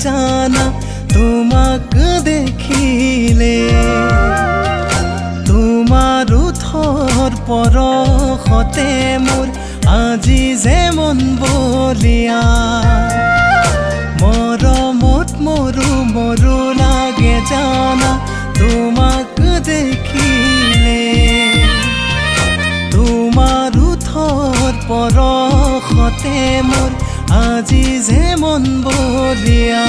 জানা তোমাক দেখিলে তোমাৰ ওঠৰ পৰশতে মোৰ আজি যে মন বলিয়া মৰমত মৰু মৰু লাগে জানা তোমাক দেখিলে তোমাৰ ওঠৰ পৰশতে মোৰ আজি যে মন বলিয়া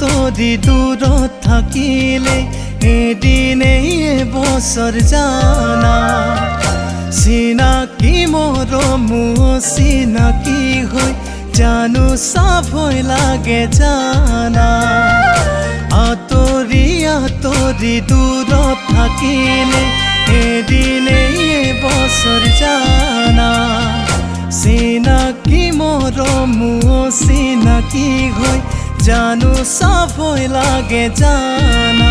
তৰি দূৰত থাকিলে এদিনেই এবছৰ জানা চিনাকি মৰম চিনাকি হৈ জানো চাভৈ লাগে জানা আঁতৰি আঁতৰি দূৰত থাকিলে এদিনেই এবছৰ জানা চিনাকি মৰম চিনাকি হৈ জানো চাভৈ লাগে জানা